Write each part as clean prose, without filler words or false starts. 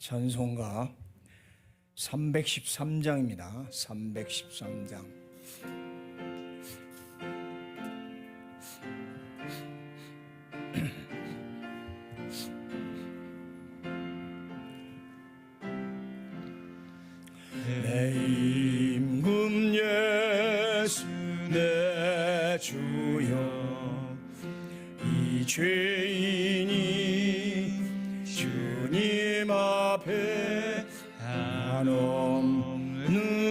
찬송가 313장입니다. 313장. 내 임금 예수 내 주여, 이 죄인이 주님 앞에 한없는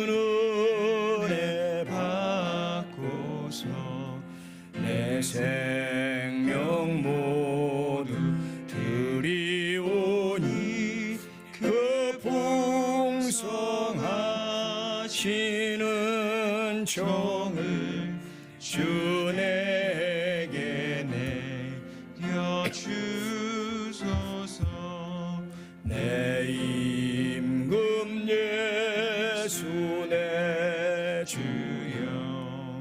은혜 받고서 내 생명 모두 드리오니, 그 풍성하시는 정을 주 내게 내려주소서. 내 임금 예수 내 주여,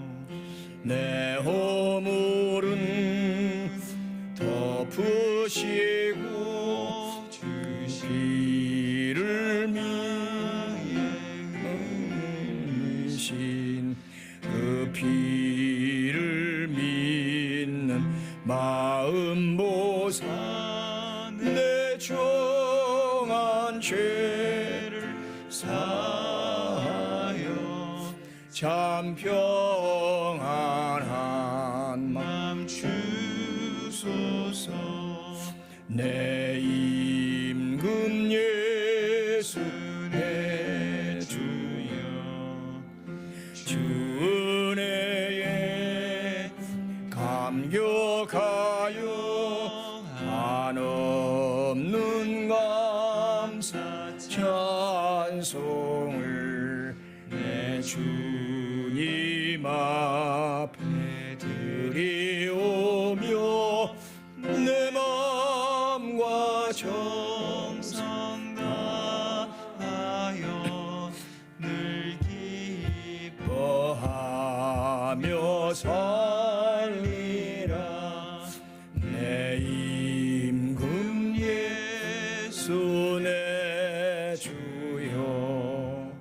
내 허물은 덮으시고 주시를 믿으신 그 피를 믿는 마음 보사 내 정한 죄를 사하여 참 평안한 마음 주소서. 내 임금 예수 내 주여, 주 은혜에 감격하여 한없는 감사 찬송을 내 주님 앞에 드리오며, 내 마음과 정성 다하여 늘 기뻐하며 살리라. 내 임금 예수 내 주여,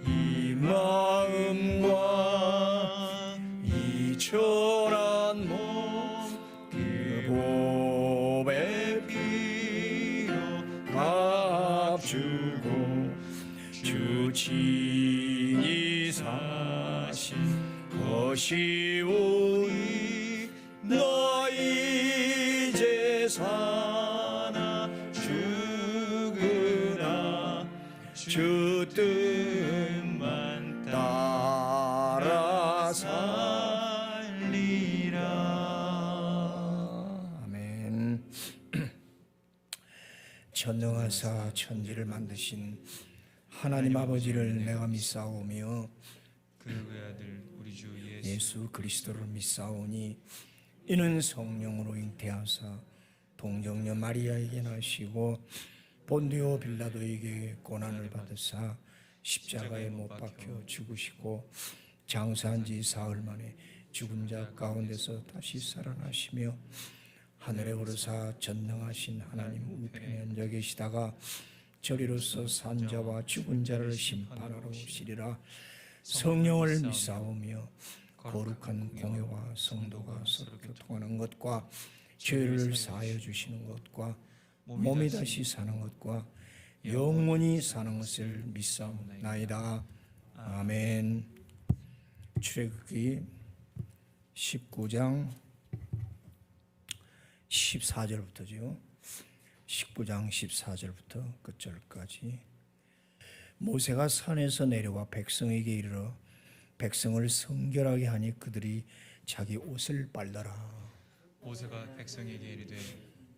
이 마음과 이 천한 몸 그 보배 피로 값주고 주 친히 사신 것이오니, 나 이제 사나 죽으나 주 뜻만 따라 살리라. 아멘. 전능하사 천지를 만드신 하나님 아버지를 내가 믿사오며, 그 외아들 우리 주 예수 그리스도를 믿사오니, 이는 성령으로 잉태하사 동정녀 마리아에게 나시고 본디오 빌라도에게 고난을 받으사 십자가에 못 박혀 죽으시고 장사한 지 사흘 만에 죽은 자 가운데서 다시 살아나시며 하늘에 오르사 전능하신 하나님 우편에 앉아 계시다가 저리로서 산자와 죽은 자를 심판하러 오시리라. 성령을 믿사오며 거룩한 공회와 성도가 서로 교통하는 것과 죄를 사하여 주시는 것과 몸이 다시 사는 것과 영원히 사는 것을 믿사옵나이다. 아멘. 출애굽기 19장 14절부터죠. 19장 14절부터 끝절까지. 모세가 산에서 내려와 백성에게 이르러 백성을 성결하게 하니 그들이 자기 옷을 빨더라. 모세가 백성에게 이르되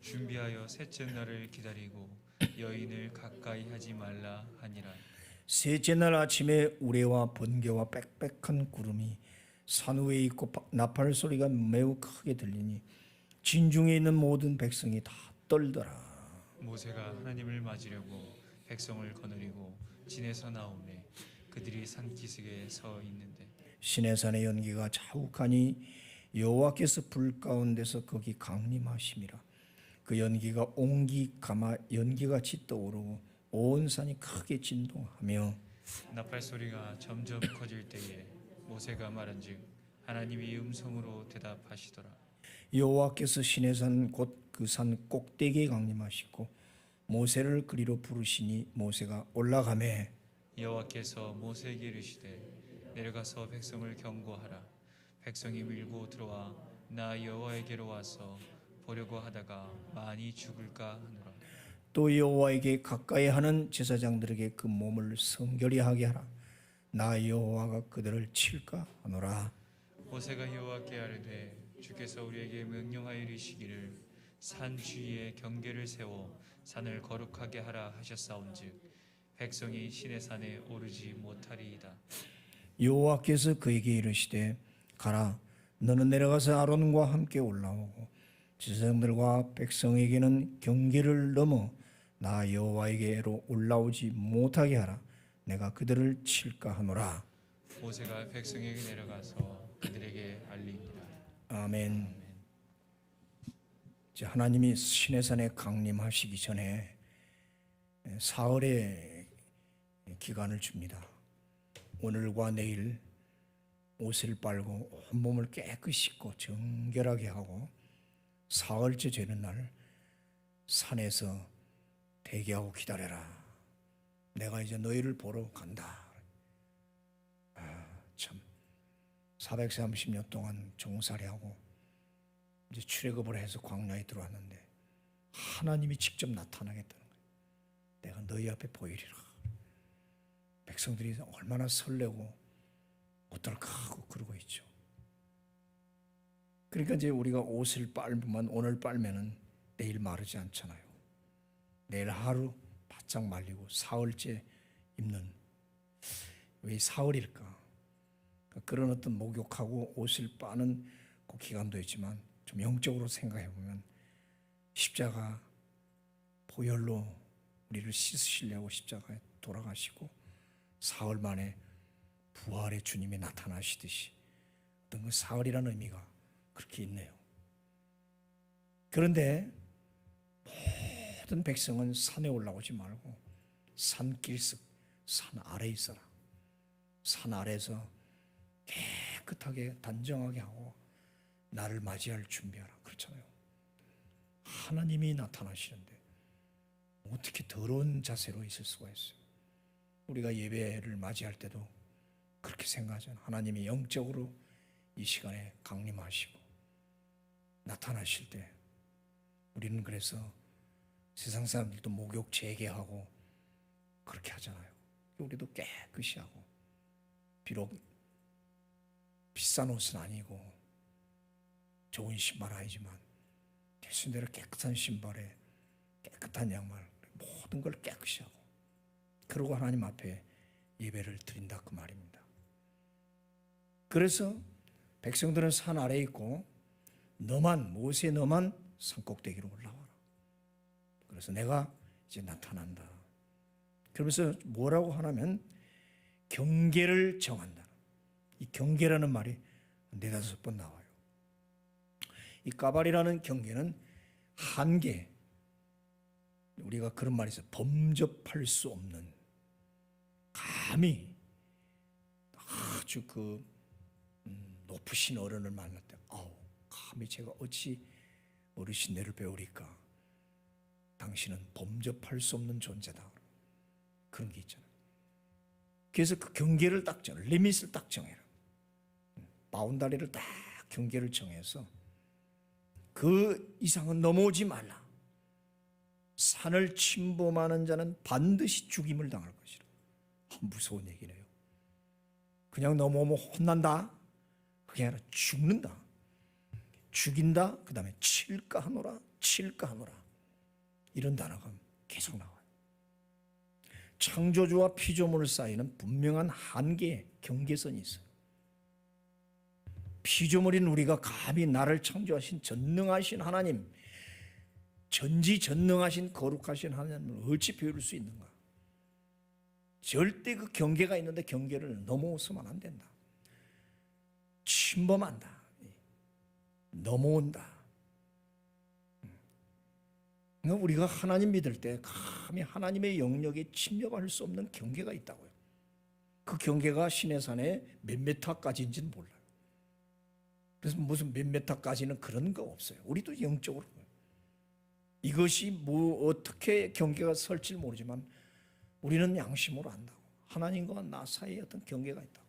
준비하여 셋째 날을 기다리고 여인을 가까이 하지 말라 하니라. 셋째 날 아침에 우레와 번개와 빽빽한 구름이 산 위에 있고 나팔 소리가 매우 크게 들리니 진중에 있는 모든 백성이 다 떨더라. 모세가 하나님을 맞으려고 백성을 거느리고 진에서 나오매 그들이 산기슭에 서 있는데 시내산의 연기가 자욱하니 여호와께서 불 가운데서 거기 강림하심이라. 그 연기가 옹기 가마 연기같이 떠오르고 온 산이 크게 진동하며 나팔 소리가 점점 커질 때에 모세가 말한즉 하나님이 음성으로 대답하시더라. 여호와께서 시내산 곧 그 산 꼭대기에 강림하시고 모세를 그리로 부르시니 모세가 올라가매 여호와께서 모세에게 이르시되 내려가서 백성을 경고하라. 백성이 밀고 들어와 나 여호와에게로 와서 보려고 하다가 많이 죽을까 하노라. 또 여호와에게 가까이 하는 제사장들에게 그 몸을 성결히 하게 하라. 나 여호와가 그들을 칠까 하노라. 모세가 여호와께 아뢰되 주께서 우리에게 명령하여 이르시기를 산 주위에 경계를 세워 산을 거룩하게 하라 하셨사온즉 백성이 시내 산에 오르지 못하리이다. 여호와께서 그에게 이르시되 가라 너는 내려가서 아론과 함께 올라오고 제사장들과 백성에게는 경계를 넘어 나 여호와에게로 올라오지 못하게 하라. 내가 그들을 칠까 하노라. 모세가 백성에게 내려가서 그들에게 알리니라. 아멘. 이제 하나님이 시내산에 강림하시기 전에 사흘의 기간을 줍니다. 오늘과 내일 옷을 빨고 온몸을 깨끗이 씻고 정결하게 하고 사흘째 되는 날 산에서 대기하고 기다려라. 내가 이제 너희를 보러 간다. 참 430년 동안 종살이하고 이제 출애굽을 해서 광야에 들어왔는데 하나님이 직접 나타나겠다는 거예요. 내가 너희 앞에 보이리라. 백성들이 얼마나 설레고 어떨까 하고 그러고 있죠. 그러니까 이제 우리가 옷을 빨면 오늘 빨면은 내일 마르지 않잖아요. 내일 하루 바짝 말리고 사흘째 입는 왜 사흘일까? 그런 어떤 목욕하고 옷을 빠는 그 기간도 있지만 좀 영적으로 생각해 보면 십자가 보혈로 우리를 씻으시려고 십자가에 돌아가시고 사흘 만에 부활의 주님이 나타나시듯이 어떤 그 사흘이라는 의미가 그렇게 있네요. 그런데 모든 백성은 산에 올라오지 말고 산길석 산 아래에 있어라. 산 아래에서 깨끗하게 단정하게 하고 나를 맞이할 준비하라. 그렇잖아요. 하나님이 나타나시는데 어떻게 더러운 자세로 있을 수가 있어요. 우리가 예배를 맞이할 때도 그렇게 생각하잖아요. 하나님이 영적으로 이 시간에 강림하시고 나타나실 때 우리는 그래서 세상 사람들도 목욕 재개하고 그렇게 하잖아요. 우리도 깨끗이 하고 비록 비싼 옷은 아니고 좋은 신발 아니지만 대신대로 깨끗한 신발에 깨끗한 양말 모든 걸 깨끗이 하고 그러고 하나님 앞에 예배를 드린다 그 말입니다. 그래서 백성들은 산 아래에 있고 모세 너만 산 꼭대기로 올라와라. 그래서 내가 이제 나타난다. 그러면서 뭐라고 하냐면 경계를 정한다. 이 경계라는 말이 4-5번 나와요. 이 까발이라는 경계는 한계, 우리가 그런 말이 있어요. 범접할 수 없는, 감히 아주 그 높으신 어른을 만날 때 감히 제가 어찌 어르신 내를 배우리까. 당신은 범접할 수 없는 존재다. 그런 게 있잖아요. 그래서 그 경계를 딱 정해, 리밋을 딱 정해라. 바운다리를 딱 경계를 정해서 그 이상은 넘어오지 말라. 산을 침범하는 자는 반드시 죽임을 당할 것이라. 무서운 얘기네요. 그냥 넘어오면 혼난다. 그게 아니라 죽는다. 죽인다. 그 다음에 칠까 하노라. 칠까 하노라. 이런 단어가 계속 나와요. 창조주와 피조물 사이는 분명한 한계, 경계선이 있어요. 피조물인 우리가 감히 나를 창조하신 전능하신 하나님, 전지전능하신 거룩하신 하나님을 어찌 배울 수 있는가? 절대 그 경계가 있는데 경계를 넘어서면 안 된다. 침범한다. 넘어온다. 그러니까 우리가 하나님 믿을 때 감히 하나님의 영역에 침nhập할 수 없는 경계가 있다고요. 그 경계가 시내산에 몇 미터까지인지는 몰라요. 그래서 무슨 몇 미터까지는 그런 거 없어요. 우리도 영적으로 이것이 뭐 어떻게 경계가 설지를 모르지만 우리는 양심으로 안다고. 하나님과 나 사이에 어떤 경계가 있다고.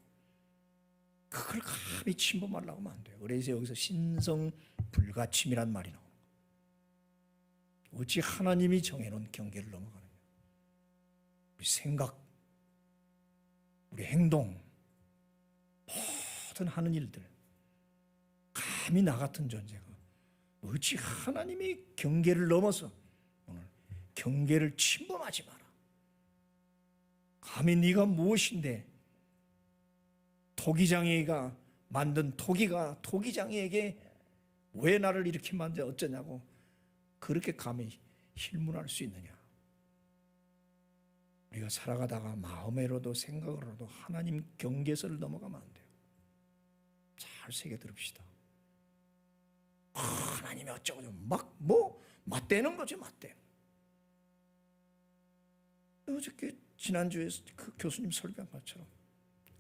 그걸 감히 침범하려고 하면 안 돼요. 그래서 여기서 신성 불가침이란 말이 나옵니다. 어찌 하나님이 정해놓은 경계를 넘어가느냐. 우리 생각, 우리 행동, 모든 하는 일들, 감히 나 같은 존재가 어찌 하나님이 경계를 넘어서 오늘 경계를 침범하지 마라. 감히 네가 무엇인데 토기장이가 만든 토기가 토기장이에게 왜 나를 이렇게 만져 어쩌냐고 그렇게 감히 힐문할 수 있느냐. 우리가 살아가다가 마음으로도 생각으로도 하나님 경계선을 넘어가면 안 돼요. 잘 새겨 들읍시다. 하나님이 어쩌고 맞대는 거죠. 맞대. 어저께 지난주에 그 교수님 설교한 것처럼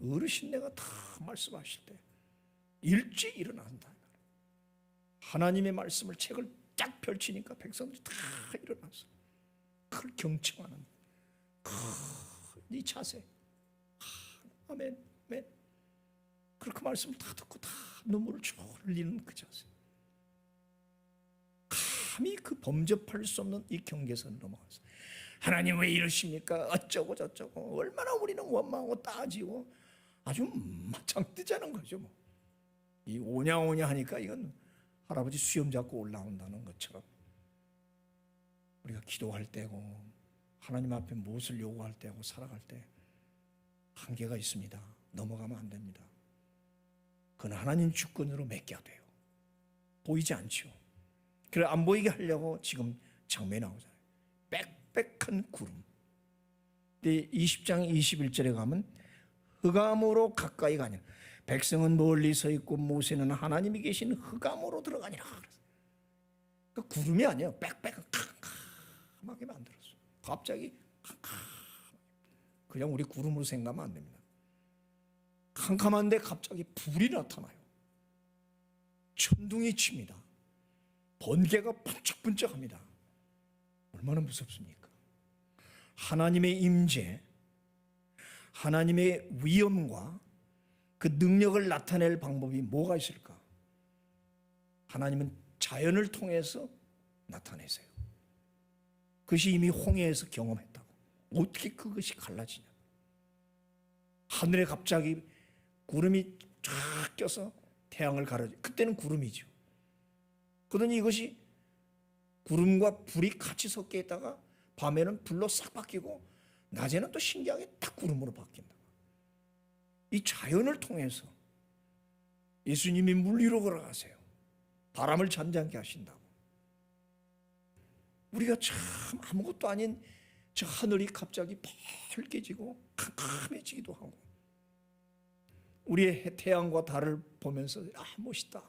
어르신네가 다 말씀하실 때 일찍 일어난다. 하나님의 말씀을 책을 쫙 펼치니까 백성들이 다 일어나서 그걸 경청하는 이 자세. 아멘, 아멘. 그렇게 말씀을 다 듣고 다 눈물을 쭉 흘리는 그 자세. 감히 그 범접할 수 없는 이 경계선을 넘어가서 하나님 왜 이러십니까? 어쩌고 저쩌고 얼마나 우리는 원망하고 따지고 아주 맞짱 뜨자는 거죠. 뭐. 이 오냐오냐 하니까 이건 할아버지 수염 잡고 올라온다는 것처럼 우리가 기도할 때고 하나님 앞에 무엇을 요구할 때고 살아갈 때 한계가 있습니다. 넘어가면 안 됩니다. 그건 하나님 주권으로 맡겨야 돼요. 보이지 않죠. 그래 안 보이게 하려고 지금 장면이 나오잖아요. 빽빽한 구름. 근데 20장 21절에 가면 흑암으로 가까이 가니라. 백성은 멀리 서 있고 모세는 하나님이 계신 흑암으로 들어가니라. 그 구름이 아니에요. 빽빽한 캄캄하게 만들었어. 갑자기 캄캄하게. 그냥 우리 구름으로 생각하면 안 됩니다. 캄캄한데 갑자기 불이 나타나요. 천둥이 칩니다. 번개가 번쩍번쩍합니다. 얼마나 무섭습니까? 하나님의 임재, 하나님의 위엄과 그 능력을 나타낼 방법이 뭐가 있을까? 하나님은 자연을 통해서 나타내세요. 그것이 이미 홍해에서 경험했다고. 어떻게 그것이 갈라지냐? 하늘에 갑자기 구름이 쫙 껴서 태양을 가려줘. 그때는 구름이죠. 그러더니 이것이 구름과 불이 같이 섞여 있다가 밤에는 불로 싹 바뀌고 낮에는 또 신기하게 딱 구름으로 바뀐다. 이 자연을 통해서 예수님이 물 위로 걸어가세요. 바람을 잠잠게 하신다고. 우리가 참 아무것도 아닌 저 하늘이 갑자기 펄개지고 캄캄해지기도 하고 우리의 태양과 달을 보면서 아 멋있다.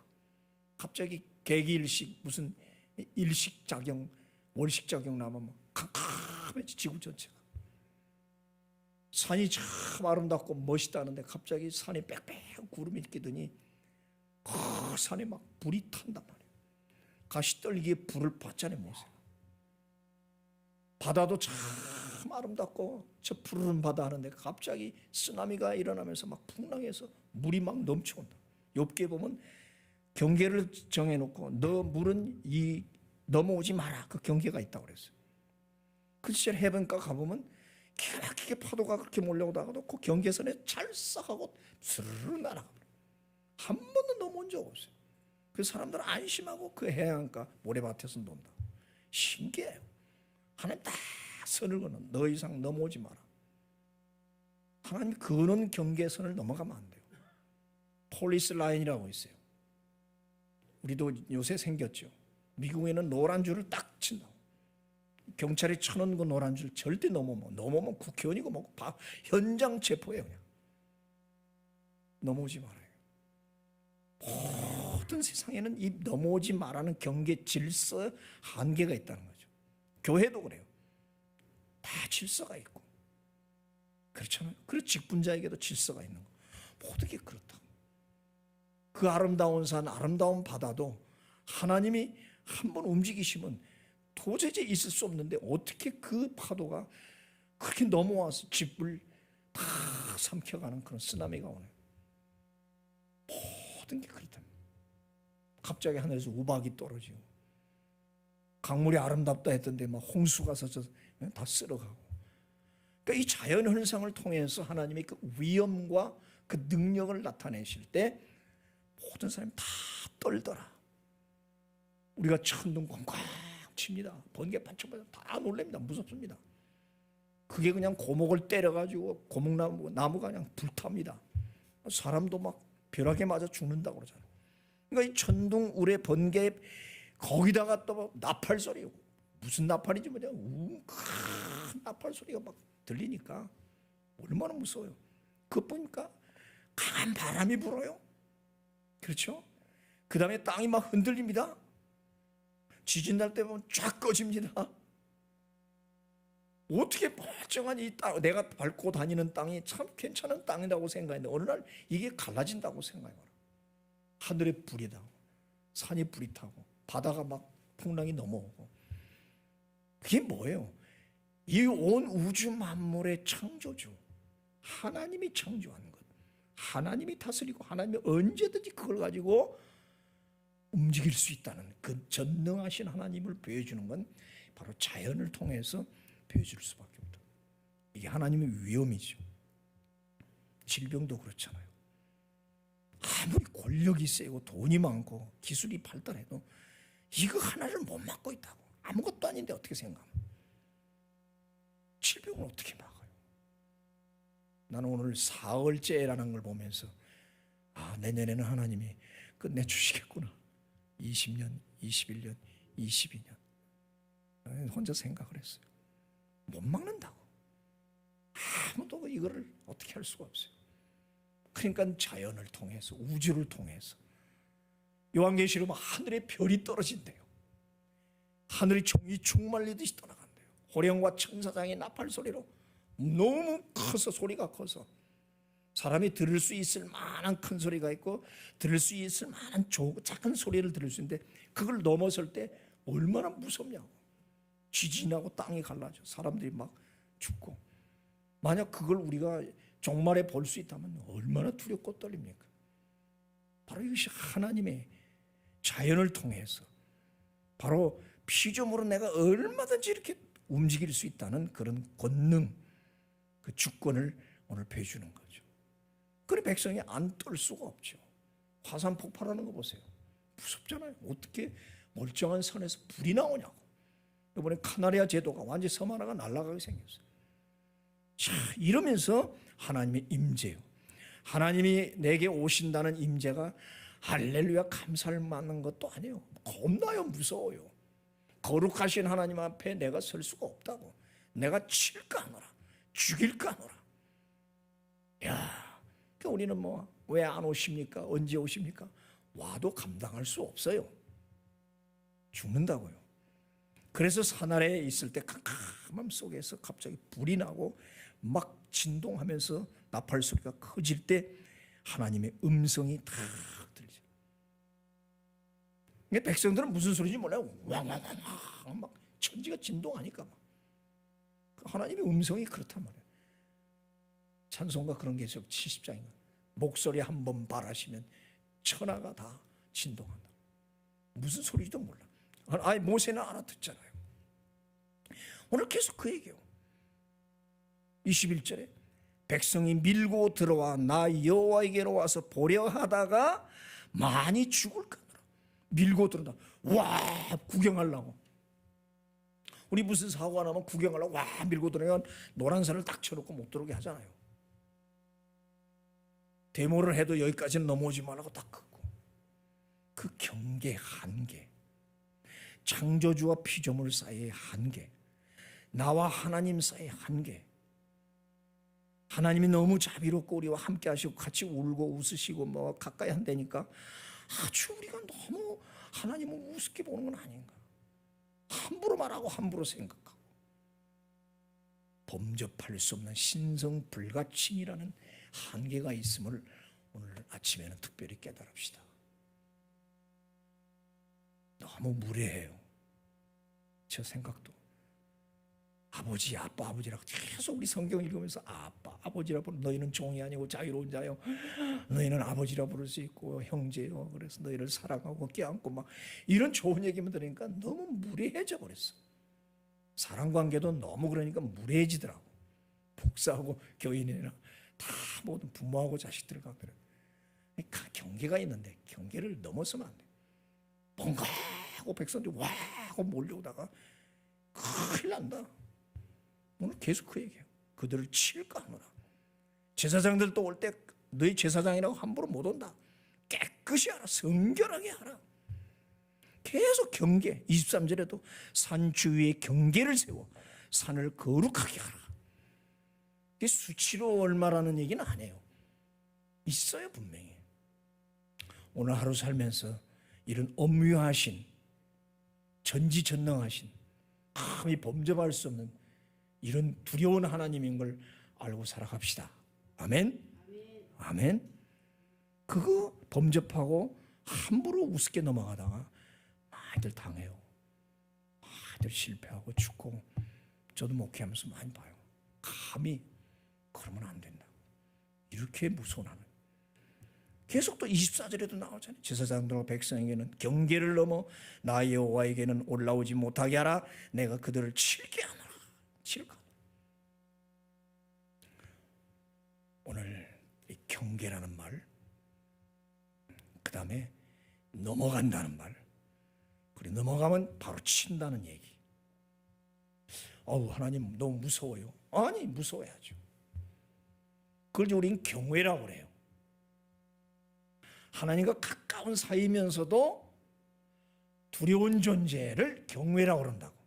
갑자기 개기일식 무슨 일식작용 월식작용 나면 캄캄해지 지구 전체가. 산이 참 아름답고 멋있다는데 갑자기 산에 빽빽한 구름이 끼더니 그 산에 막 불이 탄단 말이에요. 가시떨기에 불을 받잖아요. 모세가. 바다도 참 아름답고 저 푸르른 바다 하는데 갑자기 쓰나미가 일어나면서 막 풍랑해서 물이 막 넘쳐온다. 욥기에 보면 경계를 정해놓고 너 물은 이 넘어오지 마라. 그 경계가 있다고 그랬어요. 그 시절 해변가 가보면 기가 막히게 파도가 그렇게 몰려오다가도 그 경계선에 찰싹하고 스르르 날아갑니다. 한 번도 넘어온 적 없어요. 그 사람들은 안심하고 그 해안가 모래밭에서 논다. 신기해요. 하나님 딱 선을 그는 더 이상 넘어오지 마라. 하나님 그는 경계선을 넘어가면 안 돼요. 폴리스 라인이라고 있어요. 우리도 요새 생겼죠. 미국에는 노란 줄을 딱 친다고. 경찰이 쳐놓은 그 노란 줄 절대 넘어오면 국회의원이고 뭐고 현장 체포해요. 그냥. 넘어오지 말아요. 모든 세상에는 이 넘어오지 말라는 경계 질서 한계가 있다는 거죠. 교회도 그래요. 다 질서가 있고 그렇잖아요. 그리고 직분자에게도 질서가 있는 거. 모든 게 그렇다. 그 아름다운 산, 아름다운 바다도 하나님이 한번 움직이시면 도저히 있을 수 없는데 어떻게 그 파도가 그렇게 넘어와서 집을 다 삼켜가는 그런 쓰나미가 오네요. 모든 게 그렇다. 갑자기 하늘에서 우박이 떨어지고 강물이 아름답다 했던데 막 홍수가 서서 다 쓸어가고. 그러니까 이 자연 현상을 통해서 하나님이 그 위엄과 그 능력을 나타내실 때 모든 사람이 다 떨더라. 우리가 천둥 꽝꽝 칩니다. 번개 반짝반짝 다 놀랍니다. 무섭습니다. 그게 그냥 고목을 때려가지고 고목나무가 그냥 불탑니다. 사람도 막 벼락에 맞아 죽는다고 그러잖아요. 그러니까 이 천둥, 우레, 번개 거기다가 또 나팔 소리, 무슨 나팔인지 뭐냐, 큰 나팔 소리가 막 들리니까 얼마나 무서워요. 그거 보니까 강한 바람이 불어요. 그렇죠? 그 다음에 땅이 막 흔들립니다. 지진 날 때 보면 쫙 꺼집니다. 어떻게 멀쩡한 이 땅, 내가 밟고 다니는 땅이 참 괜찮은 땅이라고 생각했는데 어느 날 이게 갈라진다고 생각해봐라. 하늘에 불이 나고 산이 불이 타고 바다가 막 풍랑이 넘어오고. 그게 뭐예요? 이 온 우주 만물의 창조주 하나님이 창조한 것, 하나님이 다스리고 하나님이 언제든지 그걸 가지고 움직일 수 있다는 그 전능하신 하나님을 보여주는 건 바로 자연을 통해서 보여줄 수밖에 없다. 이게 하나님의 위엄이죠. 질병도 그렇잖아요. 아무리 권력이 세고 돈이 많고 기술이 발달해도 이거 하나를 못 막고 있다고. 아무것도 아닌데 어떻게 생각합니까? 질병을 어떻게 막아요? 나는 오늘 사흘째라는 걸 보면서 내년에는 하나님이 끝내주시겠구나. 20년, 21년, 22년 혼자 생각을 했어요. 못 막는다고. 아무도 이거를 어떻게 할 수가 없어요. 그러니까 자연을 통해서, 우주를 통해서 요한계시록 보면 하늘에 별이 떨어진대요. 하늘이 종이 충만리듯이 떠나간대요. 호령과 천사장의 나팔 소리로 너무 커서, 소리가 커서 사람이 들을 수 있을 만한 큰 소리가 있고 들을 수 있을 만한 작은 소리를 들을 수 있는데 그걸 넘어설 때 얼마나 무섭냐고. 지진하고 땅이 갈라져 사람들이 막 죽고. 만약 그걸 우리가 종말에 볼 수 있다면 얼마나 두렵고 떨립니까? 바로 이것이 하나님의 자연을 통해서 바로 피조물은 내가 얼마든지 이렇게 움직일 수 있다는 그런 권능, 그 주권을 오늘 보여주는 거죠. 그래 백성이 안 떨 수가 없죠. 화산 폭발하는 거 보세요. 무섭잖아요. 어떻게 멀쩡한 산에서 불이 나오냐고. 이번에 카나리아 제도가 완전히 섬 하나가 날아가게 생겼어요. 자, 이러면서 하나님의 임재요. 하나님이 내게 오신다는 임재가 할렐루야 감사를 받는 것도 아니에요. 겁나요. 무서워요. 거룩하신 하나님 앞에 내가 설 수가 없다고. 내가 칠까 하노라. 죽일까 하노라. 야, 그러니까 우리는 뭐 왜 안 오십니까? 언제 오십니까? 와도 감당할 수 없어요. 죽는다고요. 그래서 산 아래에 있을 때 캄캄함 속에서 갑자기 불이 나고 막 진동하면서 나팔 소리가 커질 때 하나님의 음성이 다 들리죠. 백성들은 무슨 소리인지 몰라요. 왕왕왕왕 막 천지가 진동하니까 막. 하나님의 음성이 그렇단 말이에요. 찬송가 그런 게 있어요. 70장인가. 목소리 한번 발하시면 천하가 다 진동한다. 무슨 소리인지도 몰라. 아예 모세는 알아듣잖아요. 오늘 계속 그 얘기예요. 21절에 백성이 밀고 들어와 나 여호와에게로 와서 보려 하다가 많이 죽을까노라. 밀고 들어온다. 와, 구경하려고. 우리 무슨 사고가 나면 구경하려고 와 밀고 들어오면 노란선을 딱 쳐놓고 못 들어오게 하잖아요. 데모를 해도 여기까지는 넘어오지 말라고 딱 긋고. 그 경계 한계, 창조주와 피조물 사이의 한계, 나와 하나님 사이의 한계. 하나님이 너무 자비롭고 우리와 함께 하시고 같이 울고 웃으시고 뭐 가까이 한다니까 아주 우리가 너무 하나님을 우습게 보는 건 아닌가. 함부로 말하고 함부로 생각하고 범접할 수 없는 신성 불가침이라는 한계가 있음을 오늘 아침에는 특별히 깨달읍시다. 너무 무례해요. 저 생각도. 아버지, 아빠, 아버지라고 계속 우리 성경 읽으면서 아빠, 아버지라 부르. 너희는 종이 아니고 자유로운 자요. 너희는 아버지라 부를 수 있고 형제요. 그래서 너희를 사랑하고 껴안고 막 이런 좋은 얘기만 들으니까 너무 무례해져 버렸어. 사람 관계도 너무 그러니까 무례해지더라고. 목사하고 교인이나 다 모든 부모하고 자식들 관계를. 그러니까 경계가 있는데 경계를 넘어서면 안 돼. 뭔가 하고 백성들이 와 하고 몰려오다가 큰일 난다. 오늘 계속 그 얘기예요. 그들을 칠까 하노라. 제사장들 또 올 때 너희 제사장이라고 함부로 못 온다. 깨끗이 하라. 성결하게 하라. 계속 경계. 23절에도 산 주위에 경계를 세워 산을 거룩하게 하라. 이게 수치로 얼마라는 얘기는 아니에요. 있어요 분명히. 오늘 하루 살면서 이런 엄유하신 전지전능하신 감히 범접할 수 없는 이런 두려운 하나님인 걸 알고 살아갑시다. 아멘? 아멘? 그거 범접하고 함부로 우습게 넘어가다가 많이들 당해요. 많이들 실패하고 죽고 저도 목회하면서 많이 봐요. 감히 그러면 안 된다. 이렇게 무서운 하나님. 계속 또 24절에도 나오잖아요. 제사장들과 백성에게는 경계를 넘어 나 여호와에게는 올라오지 못하게 하라. 내가 그들을 칠게 하노라. 칠까. 오늘 이 경계라는 말, 그 다음에 넘어간다는 말, 그리고 넘어가면 바로 친다는 얘기. 하나님 너무 무서워요. 아니 무서워야죠. 그걸 이제 우리는 경외라고 그래요. 하나님과 가까운 사이면서도 두려운 존재를 경외라고 그런다고.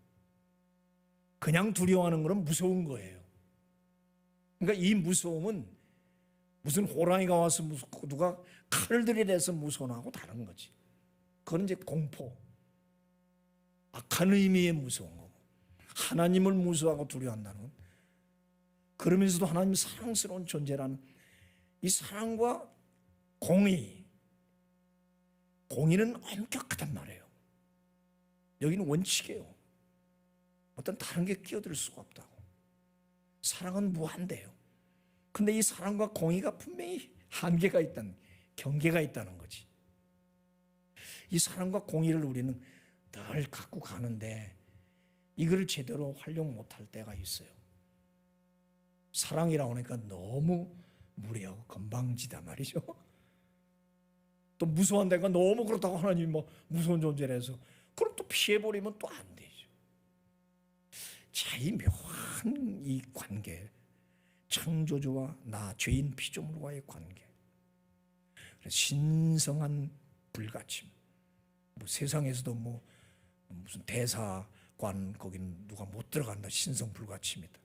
그냥 두려워하는 것은 무서운 거예요. 그러니까 이 무서움은 무슨 호랑이가 와서 무섭고 누가 칼을 들이대서 무서워하고 다른 거지. 그건 이제 공포, 악한 의미의 무서운 거고, 하나님을 무서워하고 두려워한다는 건 그러면서도 하나님 사랑스러운 존재라는 이 사랑과 공의는 엄격하단 말이에요. 여기는 원칙이에요. 어떤 다른 게 끼어들 수가 없다고. 사랑은 무한대요. 근데 이 사랑과 공의가 분명히 한계가 있다는, 경계가 있다는 거지. 이 사랑과 공의를 우리는 늘 갖고 가는데 이걸 제대로 활용 못할 때가 있어요. 사랑이라고 하니까 너무 무례하고 건방지다 말이죠. 또 무서운 데가 너무 그렇다고 하나님이 뭐 무서운 존재라서 그럼 또 피해버리면 또 안 되죠. 자, 이 묘한 이 관계, 창조주와 나 죄인 피조물과의 관계, 신성한 불가침. 뭐 세상에서도 뭐 무슨 대사관 거기는 누가 못 들어간다, 신성 불가침이다.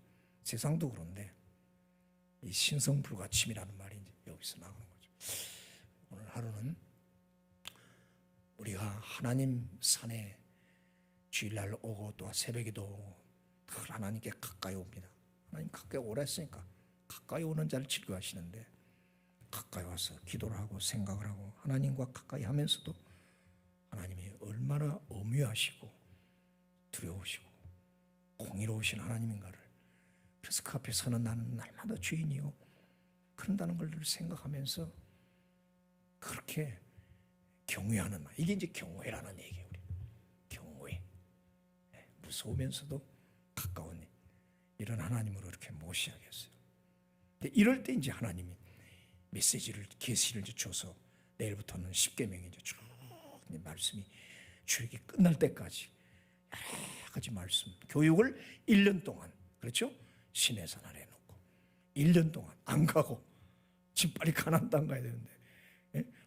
세상도 그런데 이 신성 불가침이라는 말이 이제 여기서 나오는 거죠. 오늘 하루는 우리가 하나님 산에 주일날 오고 또 새벽에도 오고 늘 하나님께 가까이 옵니다. 하나님 가까이 오라 했으니까 가까이 오는 자를 즐거워하시는데 가까이 와서 기도를 하고 생각을 하고 하나님과 가까이 하면서도 하나님이 얼마나 엄유하시고 두려우시고 공의로우신 하나님인가를, 그래서 그 앞에 서는 나는 날마다 죄인이요 그런다는 걸 생각하면서 그렇게 경외하는 말, 이게 이제 경외라는 얘기예요. 우리 경외, 무서우면서도 가까운 이런 하나님으로 이렇게 모셔야겠어요. 근데 이럴 때 이제 하나님이 메시지를, 계시를 줘서 내일부터는 십계명이 이제 쭉 말씀이 주일기 끝날 때까지 여러 가지 말씀, 교육을 1년 동안, 그렇죠? 시내산 아래 놓고 1년 동안 안 가고 지금 빨리 가나안 땅 가야 되는데,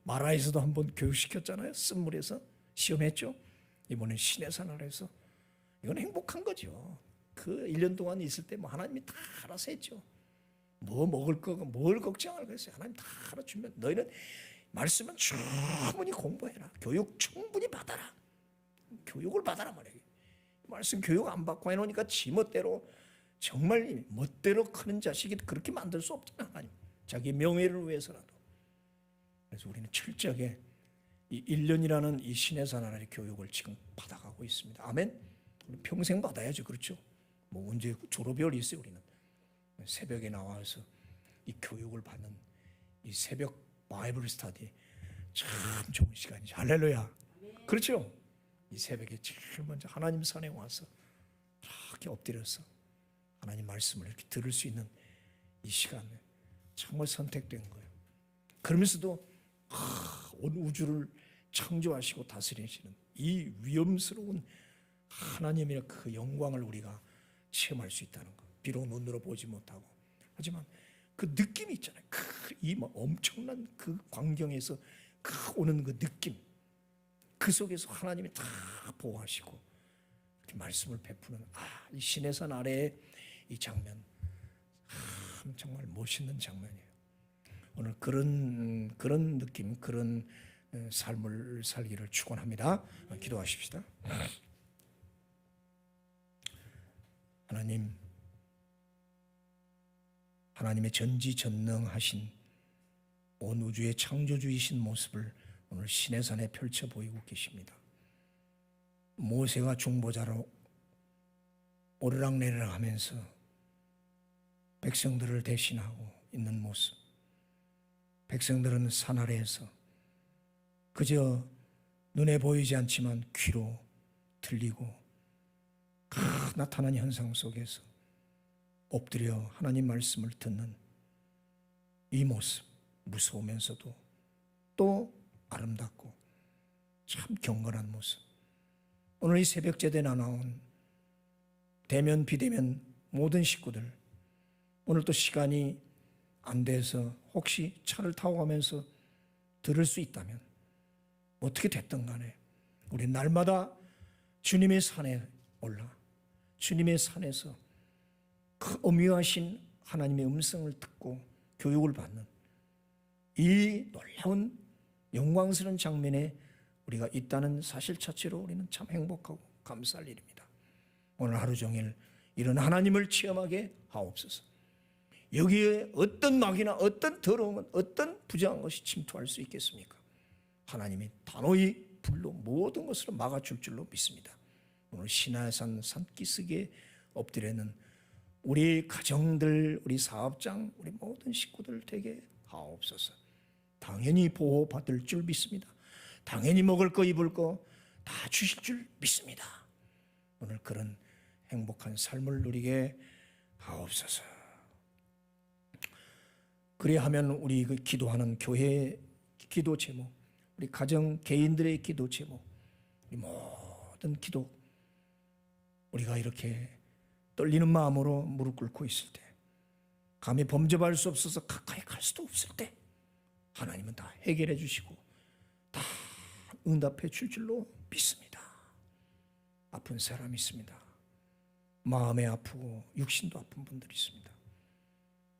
마라에서도 한번 교육시켰잖아요. 쓴물에서 시험했죠. 이번엔 시내산 아래에서. 이건 행복한 거죠. 그 1년 동안 있을 때 뭐 하나님이 다 알아서 했죠. 뭐 먹을 거고 뭘 걱정할 거겠어요. 하나님 다 알아주면 너희는 말씀은 충분히 공부해라. 교육 충분히 받아라. 교육을 받아라 말이에요. 말씀 교육 안 받고 해놓으니까 지 멋대로 정말 멋대로 크는 자식이 그렇게 만들 수 없잖아. 하나님. 자기 명예를 위해서라도. 그래서 우리는 철저하게 이 1년이라는 이 신의 사나라의 교육을 지금 받아가고 있습니다. 아멘. 평생 받아야죠. 그렇죠. 뭐 언제 졸업이 어디 있어요. 우리는 새벽에 나와서 이 교육을 받는 이 새벽 바이블 스터디 참 좋은 시간이죠. 할렐루야. 그렇죠. 이 새벽에 제일 먼저 하나님 산에 와서 이렇게 엎드려서 하나님 말씀을 이렇게 들을 수 있는 이 시간에 정말 선택된 거예요. 그러면서도 온 우주를 창조하시고 다스리시는 이 위엄스러운 하나님의 그 영광을 우리가 체험할 수 있다는 것. 비록 눈으로 보지 못하고 하지만 그 느낌이 있잖아요. 이 엄청난 그 광경에서 오는 그 느낌, 그 속에서 하나님이 다 보호하시고 이렇게 말씀을 베푸는 이 시내산 아래의 이 장면, 정말 멋있는 장면이에요. 오늘 그런 느낌, 그런 삶을 살기를 축원합니다. 기도하십시다. 하나님의 전지전능하신 온 우주의 창조주이신 모습을 오늘 시내산에 펼쳐 보이고 계십니다. 모세가 중보자로 오르락내리락 하면서 백성들을 대신하고 있는 모습. 백성들은 산 아래에서 그저 눈에 보이지 않지만 귀로 들리고 나타난 현상 속에서 엎드려 하나님 말씀을 듣는 이 모습, 무서우면서도 또 아름답고 참 경건한 모습. 오늘 이 새벽 제대에 나온 대면 비대면 모든 식구들, 오늘 또 시간이 안 돼서 혹시 차를 타고 가면서 들을 수 있다면 어떻게 됐든 간에 우리 날마다 주님의 산에 올라 주님의 산에서 그 엄유하신 하나님의 음성을 듣고 교육을 받는 이 놀라운 영광스러운 장면에 우리가 있다는 사실 자체로 우리는 참 행복하고 감사할 일입니다. 오늘 하루 종일 이런 하나님을 체험하게 하옵소서. 여기에 어떤 막이나 어떤 더러움은 어떤 부정한 것이 침투할 수 있겠습니까? 하나님이 단호히 불로 모든 것을 막아줄 줄로 믿습니다. 오늘 신화산 산기슭에 엎드려는 우리 가정들, 우리 사업장, 우리 모든 식구들 되게 하옵소서. 당연히 보호받을 줄 믿습니다. 당연히 먹을 거 입을 거 다 주실 줄 믿습니다. 오늘 그런 행복한 삶을 누리게 하옵소서. 그리하면 우리 그 기도하는 교회의 기도 제목, 우리 가정 개인들의 기도 제목, 우리 모든 기도, 우리가 이렇게 떨리는 마음으로 무릎 꿇고 있을 때, 감히 범접할 수 없어서 가까이 갈 수도 없을 때 하나님은 다 해결해 주시고 다 응답해 줄 줄로 믿습니다. 아픈 사람이 있습니다. 마음에 아프고 육신도 아픈 분들이 있습니다.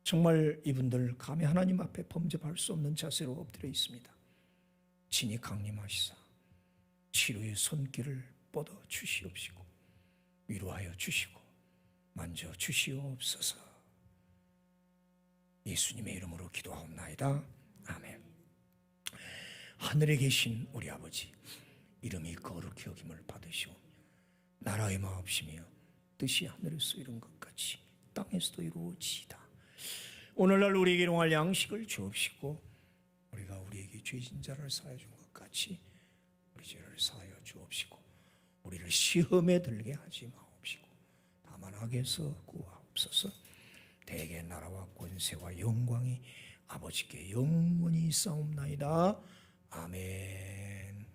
정말 이분들 감히 하나님 앞에 범접할 수 없는 자세로 엎드려 있습니다. 진히 강림하시사 치료의 손길을 뻗어 주시옵시고 위로하여 주시고 만져 주시옵소서. 예수님의 이름으로 기도하옵나이다. 아멘. 하늘에 계신 우리 아버지, 이름이 거룩히 여김을 받으시오며 나라의 마옵시며 뜻이 하늘에서 이룬 것 같이 땅에서도 이루어지이다. 오늘날 우리에게 일용할 양식을 주옵시고 우리가 우리에게 죄진 자를 사하여 준 것 같이 우리 죄를 사하여 주옵시고 우리를 시험에 들게 하지 마옵시고 다만 악에서 구하옵소서. 대개 나라와 권세와 영광이 아버지께 영원히 있사옵나이다. 아멘.